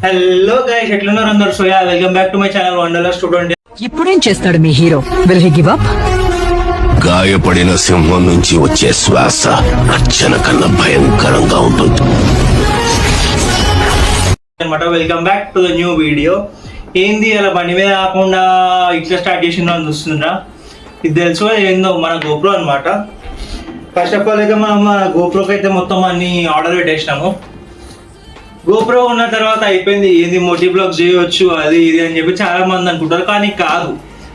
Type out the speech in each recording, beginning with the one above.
Hello guys, ఎట్లున్నారు అందరు? So welcome back to my channel wonderless student. ఇప్పుడేం చేస్తాడు మీ hero? Will he give up? గాయపడిన సింహం నుంచి వచ్చే శ్వాస రక్షణ కన్నా భయంకరంగా ఉంటుంది అనమాట. Welcome back to the new video. ఏంది అలా బండి మీద కాకుండా ఇట్లా స్టార్ట్ చేసిందో అని చూస్తుండ్రా? ఇది తెలుసు ఏందో మన గోప్రో అనమాట. ఫస్ట్ ఆఫ్ ఆల్ అయితే మనం మన గోప్రోకి అయితే మొత్తం అన్ని ఆర్డర్ పెట్టేసినాము. గోప్రో ఉన్న తర్వాత అయిపోయింది, ఏంది మోటీ బ్లాగ్స్ చేయవచ్చు అది ఇది అని చెప్పి చాలా మంది అనుకుంటారు, కానీ కాదు.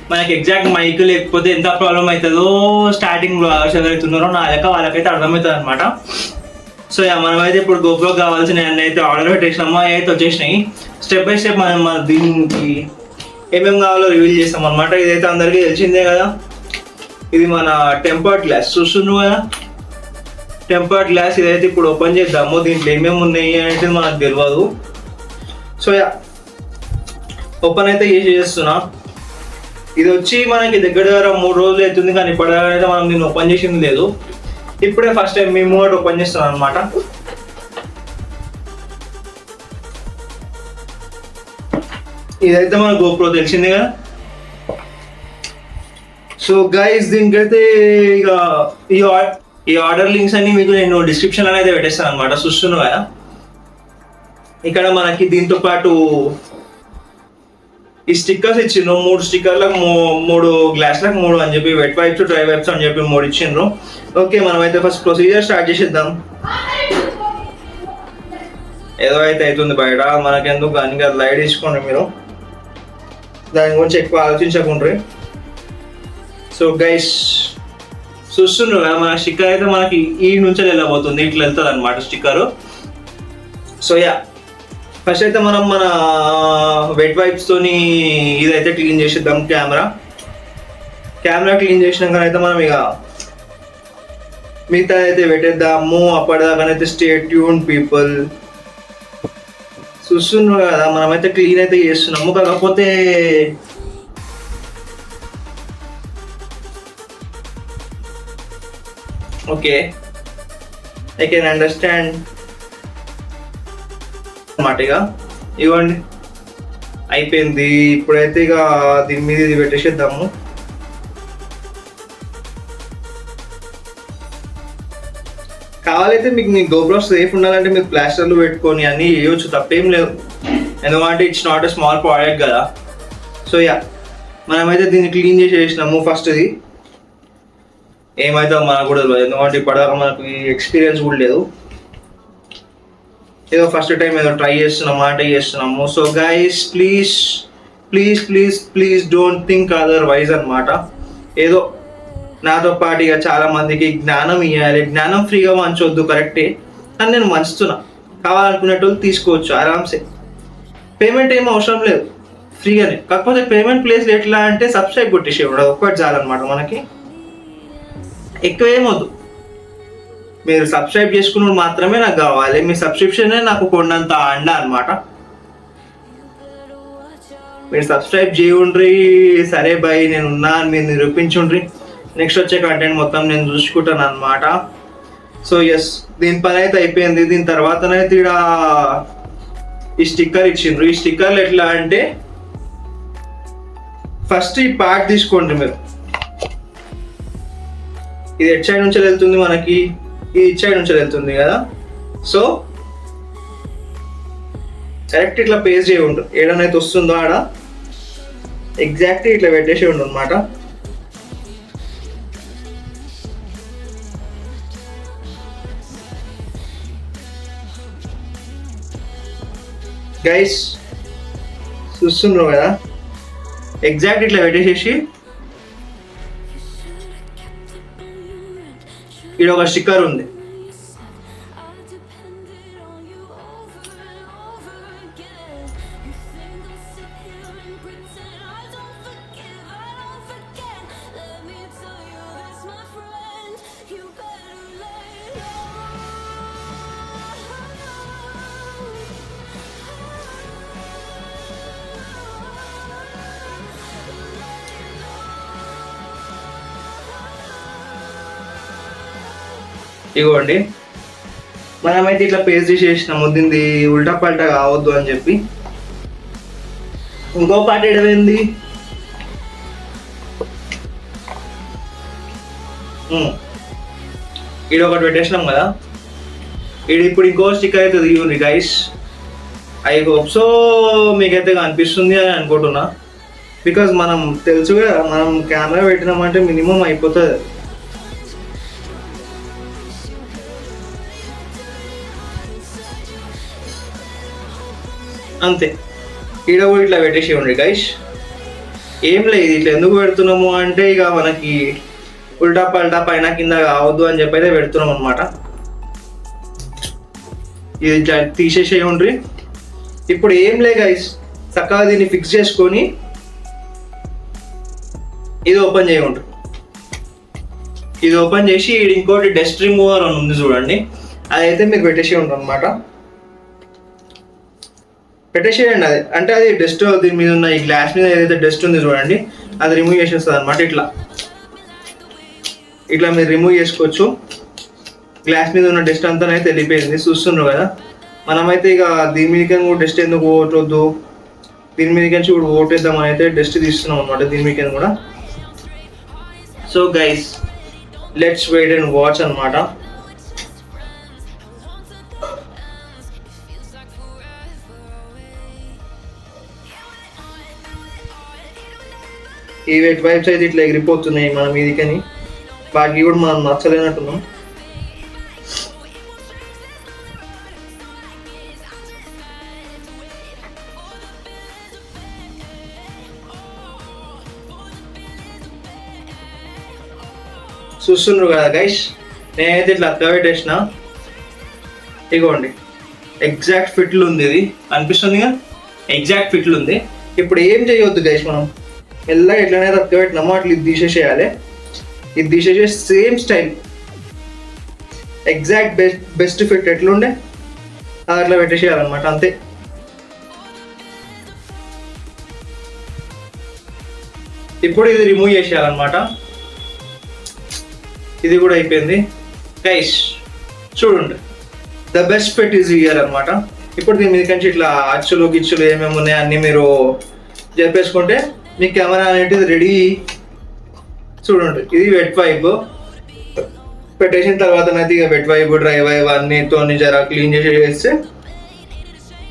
మనకి ఎగ్జాక్ట్ మైక్ లేకపోతే ఎంత ప్రాబ్లం అవుతుందో స్టార్టింగ్ బ్లాగర్స్ ఎవరైతే ఉన్నారో నా లెక్క వాళ్ళకైతే అర్థమవుతుంది అనమాట. సో మనమైతే ఇప్పుడు గోప్రో కావాల్సిన అన్నీ అయితే ఆర్డర్ పెట్టేసినాము, అవి అయితే వచ్చేసినాయి. స్టెప్ బై స్టెప్ మనం దీనికి ఏమేమి కావాలో రివీల్ చేస్తాం అనమాట. ఇదైతే అందరికీ తెలిసిందే కదా, ఇది మన టెంపర్డ్ గ్లాస్ చూస్తున్నావు కదా, టెంపర్డ్ గ్లాస్. ఇదైతే ఇప్పుడు ఓపెన్ చేద్దాము. దీంట్లో ఏమేమి ఉన్నాయి అనేది మనకు తెలియదు. సో ఓపెన్ అయితే చేస్తున్నా. ఇది వచ్చి మనకి దగ్గర 3 రోజులు అవుతుంది, కానీ ఇప్పటిదాకా అయితే మనం దీన్ని ఓపెన్ చేసింది లేదు. ఇప్పుడే ఫస్ట్ టైం మేము కూడా ఓపెన్ చేస్తున్నాం అనమాట. ఇదైతే మన గోప్రో తెలిసిందే కదా. సో గైస్, దీనికైతే ఇక ఈ ఆర్డర్ లింక్స్ అన్ని మీకు నేను డిస్క్రిప్షన్ అనేది పెట్టేస్తాను అనమాట. చూస్తున్నావు కదా, ఇక్కడ మనకి దీంతో పాటు ఈ స్టిక్కర్స్ ఇచ్చిండ్రు. 3 స్టిక్కర్లకు 3 గ్లాస్లకు 3 అని చెప్పి, వెట్ వైప్స్ డ్రై వైప్స్ అని చెప్పి 3 ఇచ్చిండ్రు. ఓకే, మనమైతే ఫస్ట్ ప్రొసీజర్ స్టార్ట్ చేసేద్దాం. ఏదో అయితే అవుతుంది బయట, మనకెందుకు కానీ అది లైట్ తీసుకోండి మీరు, దాని గురించి ఎక్కువ ఆలోచించకుండ్రి. సో గైస్, చూస్తున్నారు కదా, మన స్టిక్కర్ అయితే మనకి ఈ నుంచి వెళ్ళబోతుంది, ఇట్లా వెళ్తుంది అనమాట స్టిక్కరు. సో ఫస్ట్ అయితే మనం మన వెట్ వైప్స్ తోని ఇదైతే క్లీన్ చేసేద్దాం. కెమెరా క్లీన్ చేసినాకనైతే మనం ఇక మిగతా అయితే పెట్టేద్దాము. అప్పటిదాకానైతే స్టే ట్యూన్ పీపుల్. చూస్తున్నారు కదా, మనమైతే క్లీన్ అయితే చేస్తున్నాము. కాకపోతే ఓకే, ఐ కెన్ అండర్స్టాండ్ అన్నమాట. ఇక ఇవ్వండి, అయిపోయింది. ఇప్పుడైతే ఇక దీని మీద ఇది పెట్టేసేద్దాము. కావాలైతే మీకు మీ గోప్రో సేఫ్ ఉండాలంటే మీరు ప్లాస్టర్లు పెట్టుకొని అన్నీ చేయవచ్చు, తప్పేం లేదు. ఎందుకంటే it's not a small product కదా. సో మనమైతే దీన్ని క్లీన్ చేసేసినాము. ఫస్ట్ ఇది ఏమైతే మనకు కూడా తెలియదు, ఎందుకంటే ఇప్పటిదాకా మనకు ఈ ఎక్స్పీరియన్స్ కూడా లేదు. ఏదో ఫస్ట్ టైం ఏదో ట్రై చేస్తున్నాము. So guys, please please please please don't think otherwise అనమాట. ఏదో నాతో పాటు ఇక చాలా మందికి జ్ఞానం ఇవ్వాలి, జ్ఞానం ఫ్రీగా మంచొద్దు, కరెక్టే, అని నేను మంచుతున్నా. కావాలనుకునేటోళ్ళు తీసుకోవచ్చు ఆరామ్సే, పేమెంట్ ఏమీ అవసరం లేదు, ఫ్రీగానే. కాకపోతే పేమెంట్ ప్లేస్ ఎట్లా అంటే సబ్స్క్రైబ్ కొట్టేసేవాడు ఒక్కటి చాలన్నమాట. మనకి ఎక్కువ ఏమొద్దు, మీరు సబ్స్క్రైబ్ చేసుకున్నప్పుడు మాత్రమే నాకు కావాలి. మీ సబ్స్క్రిప్షనే నాకు కొండంత అండ అనమాట. మీరు సబ్స్క్రైబ్ చేయండ్రి, సరే బాయ్ నేను ఉన్నా అని మీరు నిరూపించుండ్రి. నెక్స్ట్ వచ్చే కంటెంట్ మొత్తం నేను చూసుకుంటాను అనమాట. సో దీని పని అయితే అయిపోయింది. దీని తర్వాతనైతే ఇక్కడ ఈ స్టిక్కర్ ఇచ్చిండ్రు. ఈ స్టిక్కర్లు ఎట్లా అంటే, ఫస్ట్ ఈ పార్ట్ తీసుకోండి మీరు. ఇది ఎట్ సైడ్ నుంచి వెళ్తుంది మనకి, ఇది ఇట్ సైడ్ నుంచి వెళ్తుంది కదా. సో కరెక్ట్ ఇట్లా పేస్ట్ చేయ ఉంటుంది, ఏడనైతే వస్తుందో ఆడ ఎగ్జాక్ట్లీ ఇట్లా పెట్టేసి ఉండు అనమాట. గైస్ చూస్తున్నావు కదా, ఎగ్జాక్ట్ ఇట్లా పెట్టేసేసి ఇక్కడ ఒక స్టిక్కర్ ఉంది. ఇగోండి, మనమైతే ఇట్లా పేస్ట్ చేసేసినాము. దీన్ని ఉల్టా పల్టా కావద్దు అని చెప్పి ఇంకో పాట ఏడమైంది? ఇది ఒకటి పెట్టేసినాం కదా, ఇది ఇప్పుడు ఇంకో స్టిక్కర్ అయితే తీయండి గైస్. ఐ హోప్ సో మీకైతే కనిపిస్తుంది అని అనుకుంటున్నా. బికాజ్ మనం తెలుసు కదా, మనం కెమెరా పెట్టినామంటే మినిమం అయిపోతుంది. అంతే, ఈడ కూడా ఇట్లా పెట్టేసి ఉండి గైస్. ఏం లేదు, ఇట్లా ఎందుకు పెడుతున్నాము అంటే ఇక మనకి ఉల్టా పల్టా పైన కింద కావద్దు అని చెప్పి అయితే పెడుతున్నాం అనమాట. ఇది ఇట్లా తీసేసే ఉండ్రి. ఇప్పుడు ఏం లే గైస్, చక్కగా దీన్ని ఫిక్స్ చేసుకొని ఇది ఓపెన్ చేయండి. ఇది ఓపెన్ చేసి ఇంకోటి డస్ట్ రిమూవర్ అని ఉంది చూడండి, అదైతే మీరు పెట్టేసి ఉంటారు అనమాట. పెట్టేసేయండి. అది అంటే అది డస్ట్ దీని మీద ఉన్న ఈ గ్లాస్ మీద ఏదైతే డస్ట్ ఉంది చూడండి, అది రిమూవ్ చేసేస్తుంది అనమాట. ఇట్లా ఇట్లా మీరు రిమూవ్ చేసుకోవచ్చు. గ్లాస్ మీద ఉన్న డస్ట్ అంతా అయితే వెళ్ళిపోయింది, చూస్తున్నారు కదా. మనమైతే ఇక దీని మీదకి కూడా డస్ట్ ఎందుకు ఓటొద్దు, దీని మీదకి కూడా ఓటేద్దామని అయితే డస్ట్ తీస్తున్నాం అనమాట దీని మీదకి కూడా. So guys, let's wait and watch అనమాట. ఈ వెట్ వైబ్స్ అయితే ఇట్లా ఎగిరిపోతున్నాయి మన మీదికని, బాకీ కూడా మనం నచ్చలేనట్టున్నాం. చూస్తున్నారు కదా గైస్, నేనైతే ఇట్లా అక్క పెట్టేసిన. ఇగోండి, ఎగ్జాక్ట్ ఫిట్లు ఉంది. ఇది అనిపిస్తుందిగా, ఎగ్జాక్ట్ ఫిట్లు ఉంది. ఇప్పుడు ఏం చేయవద్దు గైస్, మనం మెల్లగా ఎట్లనైతే అక్క పెట్టినామో అట్లా ఇది తీసేసేయాలి. ఇది తీసేసే same style exact best fit ఎట్లుండే అట్లా పెట్టేసేయాలన్నమాట. అంతే. ఇప్పుడు ఇది రిమూవ్ చేసేయాలన్నమాట. ఇది కూడా అయిపోయింది గైస్. చూడండి, the best fit is year అనమాట. ఇప్పుడు దీని మీద నుంచి ఇట్లా అచ్చులు గిచ్చులు ఏమేమి ఉన్నాయి అన్నీ మీరు చెప్పేసుకుంటే మీ కెమెరా అనేది రెడీ. చూడండి, ఇది వెట్ వైబ్ పెట్టేసిన తర్వాత అయితే ఇక వెట్ వైబ్ డ్రై వైబ్ అన్నితో జర క్లీన్ చేస్తే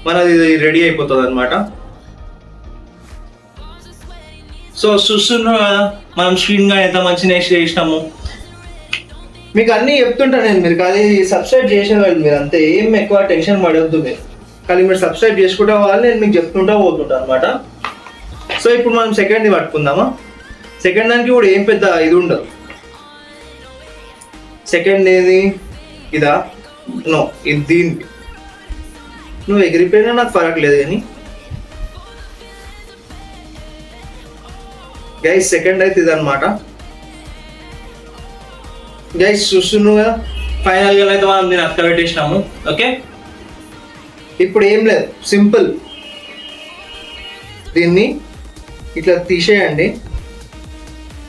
మనది ఇది రెడీ అయిపోతుంది అనమాట. సో చూస్తున్నారు కదా మనం స్క్రీన్ గా ఎంత మంచి నెక్స్ట్ చేసినాము. మీకు అన్నీ చెప్తుంటా నేను, మీరు కానీ సబ్స్క్రైబ్ చేసేవాళ్ళు మీరు అంతే, ఏం ఎక్కువ టెన్షన్ పడవద్దు మీరు. కానీ మీరు సబ్స్క్రైబ్ చేసుకుంటా వాళ్ళు నేను మీకు చెప్తుంటా పోతుంటా అనమాట. సో ఇప్పుడు మనం సెకండ్ది పట్టుకుందామా. సెకండ్ దానికి కూడా ఏం పెద్ద ఇది ఉండదు. సెకండ్ ఏది ఇదా? నో, ఇది దీనికి నువ్వు ఎగిరిపోయినా నాకు ఫరక్ లేదు. కానీ గైస్ సెకండ్ అయితే ఇదనమాట. గైస్ చూస్తున్నావు కదా, ఫైనల్గా అయితే మనం దీన్ని అక్క పెట్టేసినాము. ఓకే, ఇప్పుడు ఏం లేదు, సింపుల్. దీన్ని ఇట్లా తీసేయండి,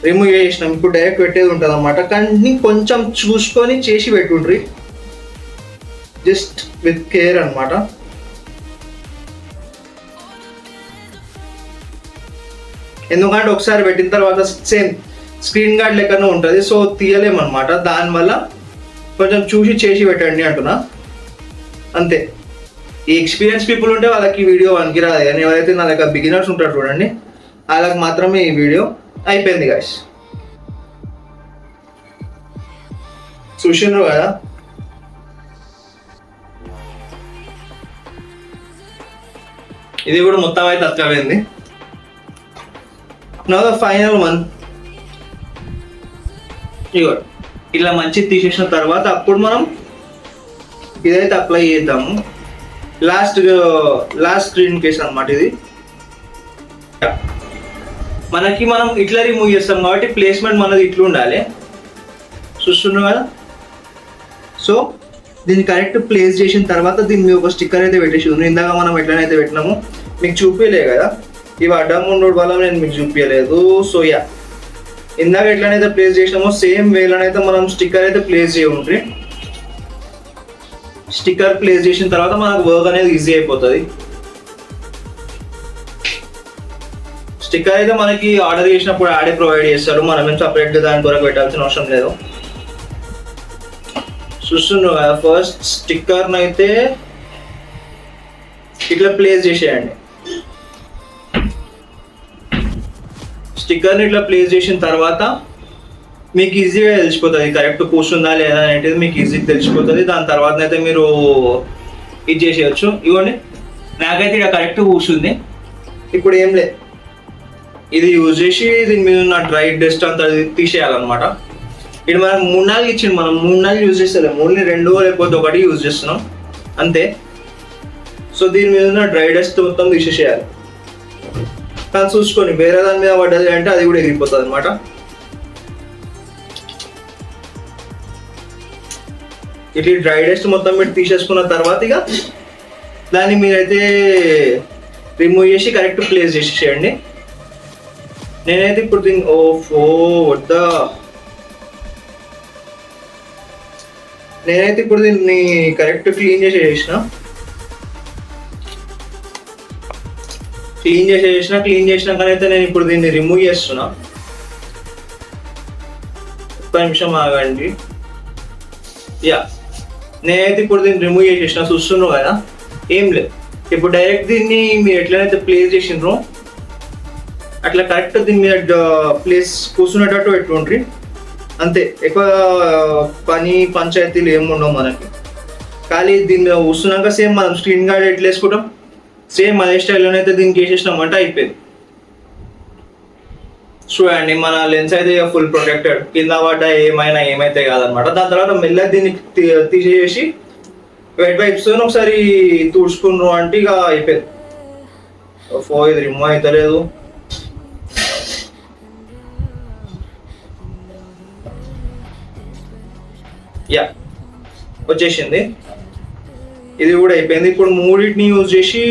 రిమూవ్ చేసినాం. ఇప్పుడు డైరెక్ట్ పెట్టేది ఉంటుంది అనమాట. కానీ కొంచెం చూసుకొని చేసి పెట్టుండ్రి, జస్ట్ విత్ కేర్ అనమాట. ఎందుకంటే ఒకసారి పెట్టిన తర్వాత సేమ్ స్క్రీన్ గార్డ్ లెక్కనే ఉంటుంది, సో తీయలేమన్నమాట. దానివల్ల కొంచెం చూసి చేసి పెట్టండి అంటున్నా, అంతే. ఈ ఎక్స్పీరియన్స్ పీపుల్ ఉంటే వాళ్ళకి ఈ వీడియో పనికిరాదు, కానీ ఎవరైతే నా దగ్గర బిగినర్స్ ఉంటారు చూడండి వాళ్ళకి మాత్రమే ఈ వీడియో. అయిపోయింది గాయస్, చూసినారు కదా. ఇది కూడా మొత్తం అయితే అక్కమైంది. Now the final one. ఇగో ఇలా మంచి తీసేసిన తర్వాత అప్పుడు మనం ఇదైతే అప్లై చేద్దాము. లాస్ట్ స్క్రీన్ కేస్ అనమాట ఇది. మనకి మనం ఇట్లా రిమూవ్ చేస్తాం కాబట్టి ప్లేస్మెంట్ మనది ఇట్లా ఉండాలి, చూస్తున్నాం కదా. సో దీన్ని కరెక్ట్ ప్లేస్ చేసిన తర్వాత దీని మీద ఒక స్టిక్కర్ అయితే పెట్టేసి ఉంది. ఇందాక మనం ఎట్లనైతే పెట్టినామో మీకు చూపించలే కదా, ఇవి అడ్డం ఉండడం వల్ల నేను మీకు చూపించలేదు. సో యా, ఇందాక ఎట్లనైతే ప్లేస్ చేసినామో సేమ్ వేలోనైతే మనం స్టిక్కర్ అయితే ప్లేస్ చేయండి. స్టిక్కర్ ప్లేస్ చేసిన తర్వాత మనకు వర్క్ అనేది ఈజీ అయిపోతుంది. స్టిక్కర్ అయితే మనకి ఆర్డర్ చేసినప్పుడు ఆడే ప్రొవైడ్ చేస్తారు, మనం ఏం సపరేట్గా దాని కొరకు పెట్టాల్సిన అవసరం లేదు. చూస్తున్నా ఫస్ట్ స్టిక్కర్ని అయితే ఇట్లా ప్లేస్ చేసేయండి. స్టిక్కర్ని ఇట్లా ప్లేస్ చేసిన తర్వాత మీకు ఈజీగా తెలిసిపోతుంది కరెక్ట్ కూర్చుందా లేదా అనేది, మీకు ఈజీగా తెలిసిపోతుంది. దాని తర్వాత అయితే మీరు ఇది చేసేయచ్చు. ఇవ్వండి, నాకైతే ఇక్కడ కరెక్ట్ కూర్చుంది. ఇప్పుడు ఏం లేదు, ఇది యూజ్ చేసి దీని మీద ఉన్న డ్రై డస్ట్ అంతా తీసేయాలన్నమాట. ఇది మనకు 3-4 ఇచ్చింది, మనం 3-4 యూజ్ చేస్తలేం, ఓన్లీ 2 లేకపోతే 1 యూజ్ చేస్తున్నాం అంతే. సో దీని మీద ఉన్న డ్రై డస్ట్ మొత్తం తీసేసేయాలి. కానీ చూసుకొని వేరే దాని మీద పడ్డది అంటే అది కూడా ఎగిరిపోతుంది అనమాట. ఇట్లా డ్రై డస్ట్ మొత్తం మీరు తీసేసుకున్న తర్వాత ఇక దాన్ని మీరైతే రిమూవ్ చేసి కరెక్ట్ ప్లేస్ చేసేసేయండి. నేనైతే ఇప్పుడు దీన్ని నేనైతే ఇప్పుడు దీన్ని కరెక్ట్ క్లీన్ చేసేసిన. క్లీన్ చేసినాకనైతే నేను ఇప్పుడు దీన్ని రిమూవ్ చేస్తున్నా. ఒక్క నిమిషం ఆగండి. యా, నేనైతే ఇప్పుడు దీన్ని రిమూవ్ చేసేసిన. చూస్తున్నావు కదా, ఏం లేదు. ఇప్పుడు డైరెక్ట్ దీన్ని మీరు ఎట్లనైతే ప్లేస్ చేసినారో అట్లా కరెక్ట్ దీని మీద ప్లేస్ కూర్చునేటట్టు పెట్టుకుంటారు అంతే. ఎక్కువ పంచాయతీలు ఏమి ఉండవు మనకి. ఖాళీ దీని మీద కూర్చున్నాక సేమ్ మనం స్క్రీన్ గార్డ్ ఎట్లా వేసుకుంటాం సేమ్ అదే స్టైల్లోనైతే దీనికి వేసేసినామంటే అయిపోయింది. చూడండి, మన లెన్స్ అయితే ఫుల్ ప్రొటెక్టెడ్, కింద పడ్డ ఏమైతే కాదనమాట. దాని తర్వాత మెల్లగా దీన్ని తీసేసి వెట్ వైప్స్ ఒకసారి తుడుచుకున్నారు అంటే ఇక అయిపోయింది. ఇది రిమూవ్ అవుతలేదు. యా, వచ్చేసింది. ఇది కూడా అయిపోయింది. ఇప్పుడు మూడింటిని యూజ్ చేసి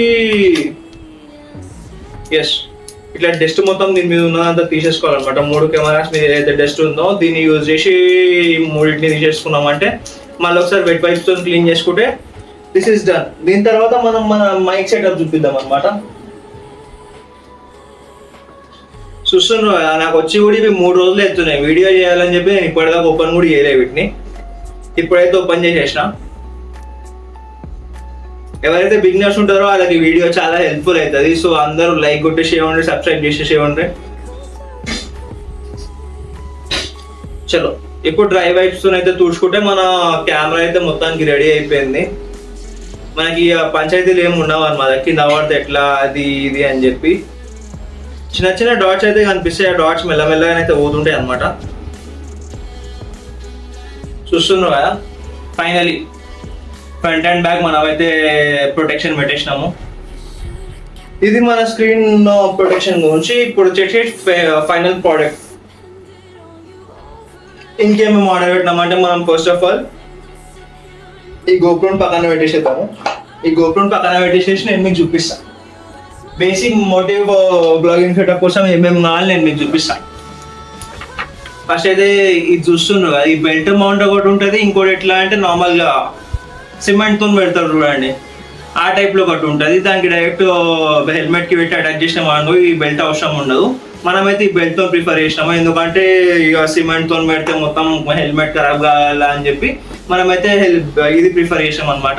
ఇట్లా డస్ట్ మొత్తం దీని మీద ఉన్నదంతా తీసేసుకోవాలన్నమాట. 3 కెమెరాస్ మీద ఏదైతే డస్ట్ ఉందో దీన్ని యూజ్ చేసి మూడింటిని తీసేసుకున్నామంటే మళ్ళీ ఒకసారి వెట్ వైప్స్ తో క్లీన్ చేసుకుంటే దిస్ ఇస్ డన్. దీని తర్వాత మనం మన మైక్ సెటప్ చూపిద్దాం అనమాట. చూస్తున్నా నాకు వచ్చి కూడా ఇవి 3 రోజులు ఎత్తున్నాయి. వీడియో చేయాలని చెప్పి నేను ఇప్పటిదాకా ఓపెన్ కూడా చేయలేదు వీటిని. ఇప్పుడైతే ఓపెన్ చేసేసిన. ఎవరైతే బిగినర్స్ ఉంటారో వాళ్ళకి వీడియో చాలా హెల్ప్ఫుల్ అవుతుంది. సో అందరూ లైక్ కొట్టేసేయండి, సబ్స్క్రైబ్ చేసేసేయండి. చలో, ఇప్పుడు డ్రై వైప్స్ అయితే తుడుచుకుంటే మన కెమెరా అయితే మొత్తానికి రెడీ అయిపోయింది. మనకి పంచాయతీలు ఏమి ఉండవు అన్నమాట. కింద పడితే ఎట్లా అది ఇది అని చెప్పి చిన్న చిన్న డాట్స్ అయితే కనిపిస్తాయి. ఆ డాట్స్ మెల్లమెల్లగా అయితే పోతుంటాయి అనమాట. చూస్తున్నావు కదా, ఫైనలీ ఫ్రంట్ అండ్ బ్యాక్ మనమైతే ప్రొటెక్షన్ పెట్టేసినాము. ఇది మన స్క్రీన్ ప్రొటెక్షన్ గురించి. ఇప్పుడు వచ్చేసి ఫైనల్ ప్రోడక్ట్. ఇంకేమేమి ఆర్డర్ పెట్టినామంటే మనం ఫస్ట్ ఆఫ్ ఆల్ ఈ గోప్రోని పక్కన పెట్టేసేద్దాము. ఈ గోప్రోని పక్కన పెట్టేసేసి నేను మీకు చూపిస్తాను. బేసిక్ మోటివ్ బ్లాగింగ్ సెటప్ కోసం ఏమేమి కావాలి నేను మీకు చూపిస్తాను. ఫస్ట్ అయితే ఇది చూస్తున్నారు కదా, ఈ బెల్ట్ మౌంట్ ఒకటి ఉంటుంది. ఇంకోటి ఎట్లా అంటే నార్మల్గా సిమెంట్తో పెడతారు చూడండి, ఆ టైప్లో ఒకటి ఉంటుంది. దానికి డైరెక్ట్ హెల్మెట్కి పెట్టి అటాచ్ చేసినాం అనుకో ఈ బెల్ట్ అవసరం ఉండదు. మనమైతే ఈ బెల్ట్తో ప్రిఫర్ చేసినాము, ఎందుకంటే ఇక సిమెంట్తో పెడితే మొత్తం హెల్మెట్ ఖరాబ్ కావాలా అని చెప్పి మనమైతే ఇది ప్రిఫర్ చేసాం అనమాట.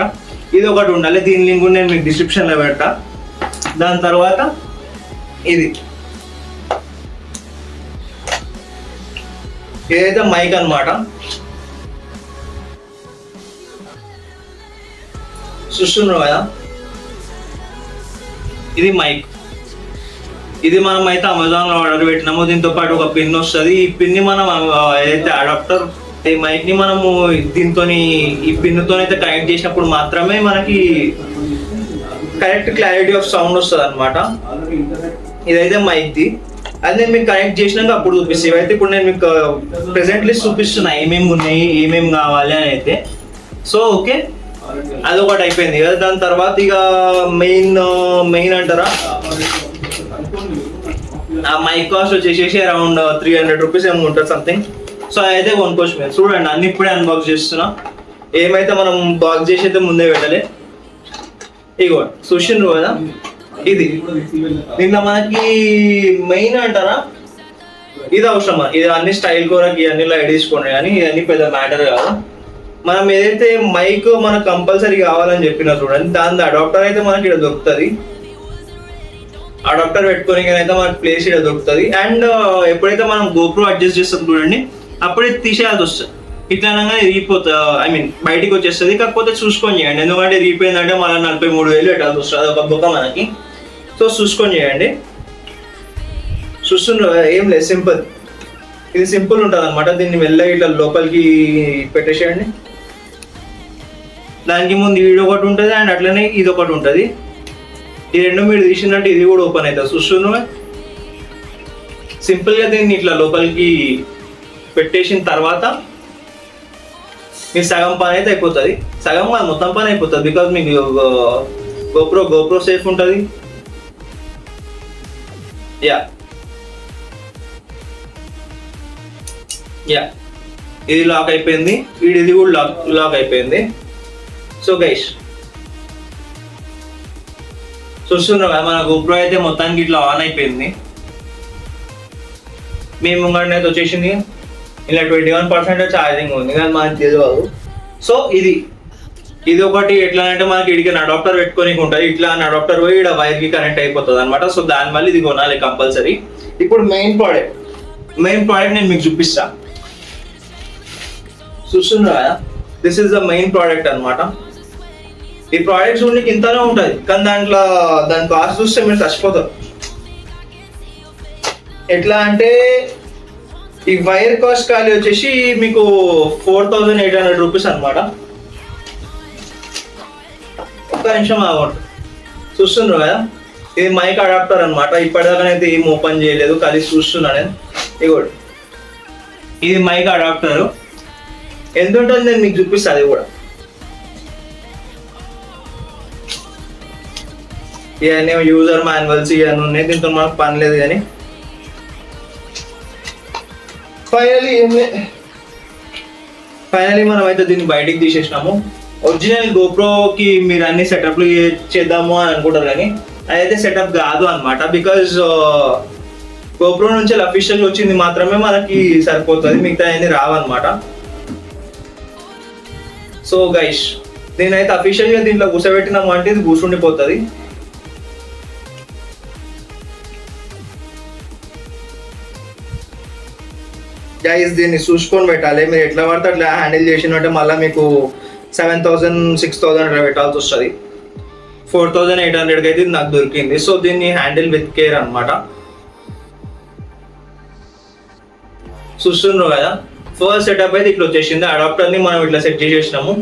ఇది ఒకటి ఉండాలి. దీని లింక్ కూడా నేను మీకు డిస్క్రిప్షన్లో పెడతా. దాని తర్వాత ఇదైతే మైక్ అనమాట. చూస్తున్నారు కదా, ఇది మైక్. ఇది మనం అయితే అమెజాన్లో ఆర్డర్ పెట్టినాము. దీంతో పాటు ఒక పిన్ వస్తుంది. ఈ పిన్ని మనం ఏదైతే అడాప్టర్ ఈ మైక్ ని మనము దీంతో ఈ పిన్నుతో అయితే కనెక్ట్ చేసినప్పుడు మాత్రమే మనకి కరెక్ట్ క్లారిటీ ఆఫ్ సౌండ్ వస్తుంది అనమాట. ఇదైతే మైక్ ది. అది నేను మీకు కనెక్ట్ చేసినాక అప్పుడు చూపిస్తాను. ఇవైతే ఇప్పుడు నేను మీకు ప్రెసెంట్ లిస్ట్ చూపిస్తున్నా ఏమేమి ఉన్నాయి, ఏమేమి కావాలి అని అయితే. సో ఓకే, అదొకటి అయిపోయింది కదా. దాని తర్వాత ఇక మెయిన్ అంటారా, ఆ మైక్ కాస్ట్ వచ్చేసి అరౌండ్ 300 రూపీస్ ఏమో ఉంటుంది సంథింగ్. సో అయితే కొనుక్కోవచ్చు మీరు. చూడండి, అన్ని ఇప్పుడే అన్బాక్స్ చేస్తున్నా. ఏమైతే మనం బాక్స్ చేసి అయితే ముందే పెట్టాలి. ఇగో చూసిండ్రు కదా, ఇది దీంట్లో మనకి మెయిన్ అంటారా ఇది అవసరమా, ఇది అన్ని స్టైల్ కోరకి ఇవన్నీ లైట్ తీసుకోండి, కానీ ఇవన్నీ పెద్ద మ్యాటర్ కాదు. మనం ఏదైతే మైక్ మనకు కంపల్సరీ కావాలని చెప్పినా చూడండి, దాని అడాప్టర్ అయితే మనకి ఇక్కడ దొరుకుతుంది. అడాప్టర్ పెట్టుకొని అయితే మనకి ప్లేస్ ఇక్కడ దొరుకుతుంది. అండ్ ఎప్పుడైతే మనం గోప్రో అడ్జస్ట్ చేస్తాం చూడండి, అప్పుడే తీసేయాల్సి వస్తుంది. ఇట్లా అనగానే ఇరిగిపోతుంది, ఐ మీన్ బయటికి వచ్చేస్తుంది. కాకపోతే చూసుకొని చేయండి, ఎందుకంటే ఇరిగిపోయిందంటే మళ్ళీ 43,000 పెట్టాల్సి వస్తుంది ఒక బొక్క మనకి. సో చూసుకొని చేయండి. చూస్తున్నారు ఏం లేదు, సింపుల్. ఇది సింపుల్ ఉంటుంది అనమాట. దీన్ని మెల్లగా ఇట్లా లోపలికి పెట్టేసేయండి. దానికి ముందు ఇది ఒకటి ఉంటుంది అండ్ అట్లనే ఇది ఒకటి ఉంటుంది. ఈ రెండు మీరు తీసిందంటే ఇది కూడా ఓపెన్ అవుతుంది. చూస్తున్నా సింపుల్గా దీన్ని ఇట్లా లోపలికి పెట్టేసిన తర్వాత మీ సగం పని అయితే అయిపోతుంది. సగం కాదు, మొత్తం పని అయిపోతుంది. బికాజ్ మీకు గోప్రో సేఫ్ ఉంటుంది. యా ఇది లాక్ అయిపోయింది, ఇది కూడా లాక్ అయిపోయింది. సో గైస్ చూస్తున్నారు కదా, మన గోప్రో అయితే మొత్తానికి ఇట్లా ఆన్ అయిపోయింది. మేము ముంగడనైతే వచ్చేసింది. ఇలా 21% ఛార్జింగ్ ఉంది, కానీ మనకి తెలియదు. సో ఇది ఒకటి ఎట్లా అంటే మనకి ఇడికి అడాప్టర్ పెట్టుకొని ఉంటుంది. ఇట్లా అడాప్టర్ పోయి ఇక్కడ వైర్కి కనెక్ట్ అయిపోతుంది అనమాట. సో దానివల్ల ఇది కొనాలి కంపల్సరీ. ఇప్పుడు మెయిన్ ప్రోడక్ట్ నేను మీకు చూపిస్తా. చూస్తున్నా, this is the main product అనమాట. ఈ ప్రోడక్ట్ చూడడానికి ఇంతనే ఉంటుంది, కానీ దాని కాస్ట్ చూస్తే మీరు చచ్చిపోతారు. ఎట్లా అంటే ఈ వైర్ కాస్ట్ ఖాళీ వచ్చేసి మీకు 4,800 రూపీస్ అనమాట. ఒక్క నిమిషం అవ్వండి. చూస్తున్నారు కదా, ఇది మైక్ అడాప్టర్ అనమాట. ఇప్పటిదాకానైతే ఏం ఓపెన్ చేయలేదు, కలిసి చూస్తున్నా నేను. ఇగోడు ఇది మైక్ అడాప్టర్. ఎంత ఉంటుంది నేను మీకు చూపిస్తాను. అది కూడా ఇవన్నీ యూజర్ మాన్యువల్స్ ఇవన్నీ ఉన్నాయి, దీంతో మనకు పని లేదు. కానీ ఫైనలీ మనం అయితే దీన్ని బయటికి తీసేసినాము. ఒరిజినల్ గోప్రోకి మీరు అన్ని సెటప్లు చేద్దాము అని అనుకుంటారు, కానీ అదైతే సెటప్ కాదు అనమాట. బికాజ్ గోప్రో నుంచి అఫీషియల్ వచ్చింది మాత్రమే మనకి సరిపోతుంది, మిగతా అన్ని రావన్నమాట. సో గైస్ నేనైతే అఫీషియల్గా దీంట్లో కూర్చోబెట్టినాము అంటే ఇది కూర్చుండిపోతుంది. గైస్ దీన్ని చూసుకొని పెట్టాలి. మీరు ఎట్లా పడితే అట్లా హ్యాండిల్ చేసినట్టే మళ్ళీ మీకు 7,000 6,000 అట్లా పెట్టాల్సి వస్తుంది. 4,800కి అయితే నాకు దొరికింది. సో దీన్ని హ్యాండిల్ విత్ కేర్ అనమాట. చూస్తున్నారు కదా, ఫస్ట్ సెటప్ అయితే ఇట్లా వచ్చేసింది. అడాప్టర్ని మనం ఇట్లా సెట్ చేసేసినాము.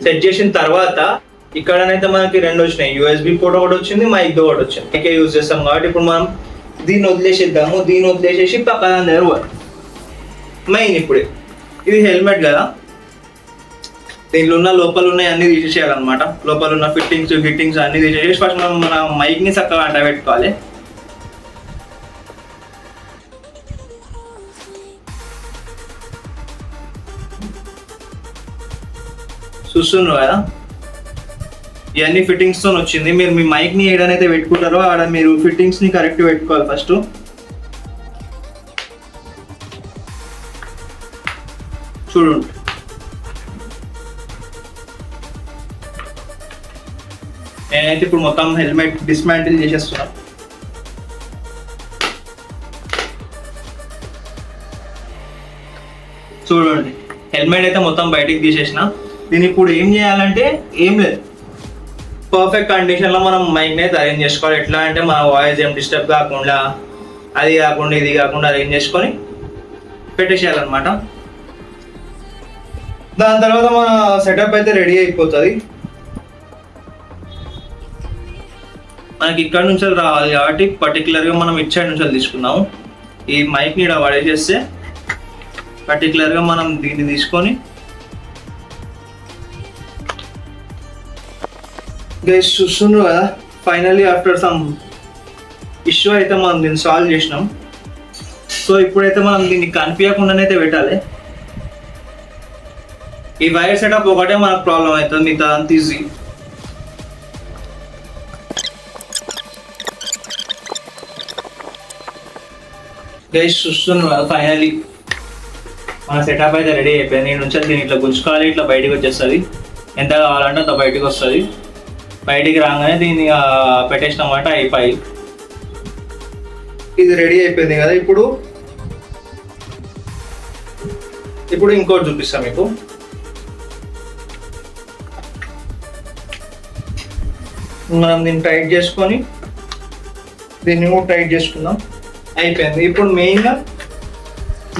సెట్ చేసిన తర్వాత ఇక్కడనైతే మనకి రెండు వచ్చినాయి, USB పోర్ట్ ఒకటి వచ్చింది, మైక్ ఒకటి వచ్చింది. మైకే యూజ్ చేస్తాం కాబట్టి ఇప్పుడు మనం దీన్ని వదిలేసేద్దాము. దీన్ని వదిలేసేసి పక్కన దగ్గర మెయిన్ ఇప్పుడు ఇది హెల్మెట్ కదా, దీంట్లో ఉన్న లోపల ఉన్నాయి అన్ని తీసేసేయాలన్నమాట. లోపల ఉన్న ఫిట్టింగ్స్ అన్ని తీసేసి ఫస్ట్ మనం మన మైక్ని చక్కగా అంట పెట్టుకోవాలి. చూస్తున్నారు కదా, ఇవన్నీ ఫిట్టింగ్స్తో వచ్చింది. మీరు మీ మైక్ని ఏడనైతే పెట్టుకుంటారో ఆడ మీరు ఫిట్టింగ్స్ని కరెక్ట్ పెట్టుకోవాలి. ఫస్ట్ చూడండి, నేనైతే ఇప్పుడు మొత్తం హెల్మెట్ డిస్మాంటిల్ చేసేస్తున్నా. చూడండి, హెల్మెట్ అయితే మొత్తం బయటికి తీసేసిన. దీన్ని ఇప్పుడు ఏం చేయాలంటే ఏం లేదు, పర్ఫెక్ట్ కండిషన్లో మనం మైక్ని అయితే అరేంజ్ చేసుకోవాలి. ఎట్లా అంటే మన వాయిస్ ఏం డిస్టర్బ్ కాకుండా, అది కాకుండా ఇది కాకుండా అరేంజ్ చేసుకొని పెట్టేసేయాలన్నమాట. దాని తర్వాత మన సెటప్ అయితే రెడీ అయిపోతుంది. మనకి ఇక్కడ నుంచి రావాలి కాబట్టి పర్టికులర్గా మనం ఇటు సైడ్ నుంచి తీసుకున్నాము. ఈ మైక్ని ఇక్కడ పడేసేస్తే పర్టికులర్గా మనం దీన్ని తీసుకొని గైస్ చూస్తున్నారు కదా, ఫైనల్లీ ఆఫ్టర్ సమ్ ఇష్యూ అయితే మనం దీన్ని సాల్వ్ చేసినాం. సో ఇప్పుడైతే మనం దీన్ని కనిపించకుండానైతే పెట్టాలి. ఈ వైర్ సెటప్ ఒకటే మనకు ప్రాబ్లం అవుతుంది, మిగతా అంత ఈజీ. గైస్ చూస్తున్నారు కదా, ఫైనలీ మన సెటప్ అయితే రెడీ అయిపోయింది. నేను నుంచి దీన్ని ఇట్లా గుంజుకోవాలి, ఇట్లా బయటకు వచ్చేస్తుంది. ఎంత కావాలంటే అంత బయటకు వస్తుంది. బయటికి రాగానే దీన్ని పెట్టేసినామంట అయిపోయి. ఇది రెడీ అయిపోయింది కదా. ఇప్పుడు ఇంకోటి చూపిస్తాం మీకు. మనం దీన్ని టైట్ చేసుకొని దీన్ని కూడా టైట్ చేసుకుందాం. అయిపోయింది. ఇప్పుడు మెయిన్గా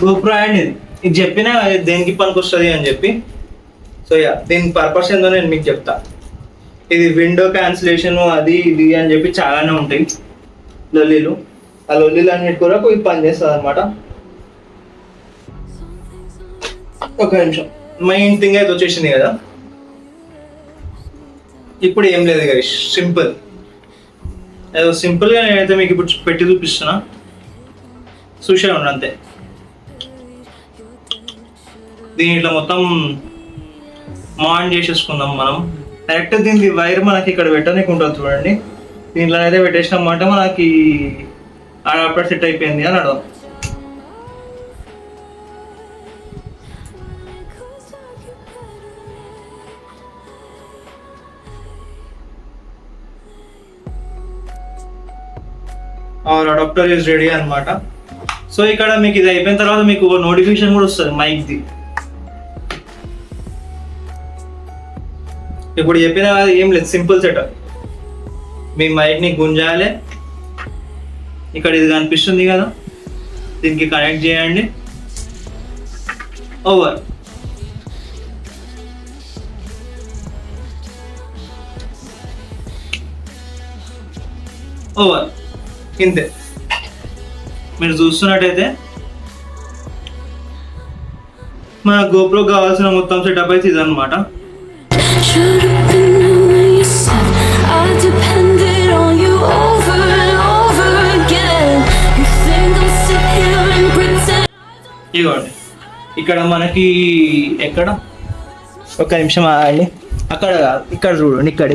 GoPro అండ్ ఇది చెప్పినా దేనికి పనికి వస్తుంది అని చెప్పి. సో యా, దీని పర్పస్ ఏందో నేను మీకు చెప్తా. ఇది విండో క్యాన్సిలేషన్ అది ఇది అని చెప్పి చాలానే ఉంటాయి లొల్లీలు. ఆ లొల్లీలు అన్నిటి కొరకు ఇది పనిచేస్తుంది అనమాట. ఒక నిమిషం, మెయిన్ థింగ్ అయితే వచ్చేసింది కదా. ఇప్పుడు ఏం లేదు గైస్, సింపుల్. ఏదో సింపుల్గా నేనైతే మీకు ఇప్పుడు పెట్టి చూపిస్తున్నా, చూసే ఉండి అంతే. దీంట్లో మొత్తం మాన్ చేసేసుకుందాం మనం. డైరెక్ట్ దీనికి వైర్ మనకి ఇక్కడ పెట్టడానికి ఉంటుంది చూడండి. దీంట్లో అయితే పెట్టేసినామంటే మనకి అడాప్టర్ సెట్ అయిపోయింది అని అర్థం. ఆర్ అడాప్టర్ ఈజ్ రెడీ అనమాట. సో ఇక్కడ మీకు ఇది అయిపోయిన తర్వాత మీకు ఒక నోటిఫికేషన్ కూడా వస్తుంది మైక్ది. ఇప్పుడు చెప్పిన ఏం లేదు, సింపుల్ సెటప్. మీ మైక్ని గుంజాలి, ఇక్కడ ఇది కనిపిస్తుంది కదా, దీనికి కనెక్ట్ చేయండి. ఓవర్. ఓవర్ ఇంతే. మీరు చూస్తున్నట్టయితే మన GoPro కావాల్సిన మొత్తం సెటప్ అయితే ఇదన్నమాట. Should've been when you said I depended on you over and over again. You think I'll sit here and pretend? ఇదిగోండి, ఇక్కడ మనకి ఎక్కడ, ఒక నిమిషం ఆగండి. అక్కడ కాదు, ఇక్కడ చూడండి, ఇక్కడ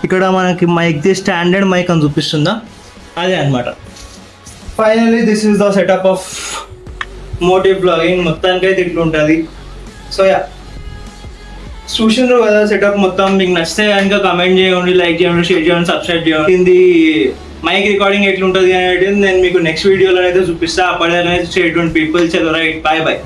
ఇక్కడ మనకి మైక్ది స్టాండర్డ్ మైక్ అని చూపిస్తుందా, అదే అనమాట. Finally this is the setup of moto vlogging. మొత్తానికి అయితే ఇట్లా ఉంటుంది. సో యా, చూసినారు కదా సెటప్ మొత్తం. మీకు నచ్చితే కనుక కమెంట్ చేయండి, లైక్ చేయండి, షేర్ చేయండి, సబ్స్క్రైబ్ చేయండి. ఇది మైక్ రికార్డింగ్ ఎట్లుంటుంది అనేది నేను మీకు నెక్స్ట్ వీడియోలో అయితే చూపిస్తాను. అప్పటిదాకా స్టే ట్యూన్డ్ పీపుల్. చలో రైట్, బాయ్ బాయ్.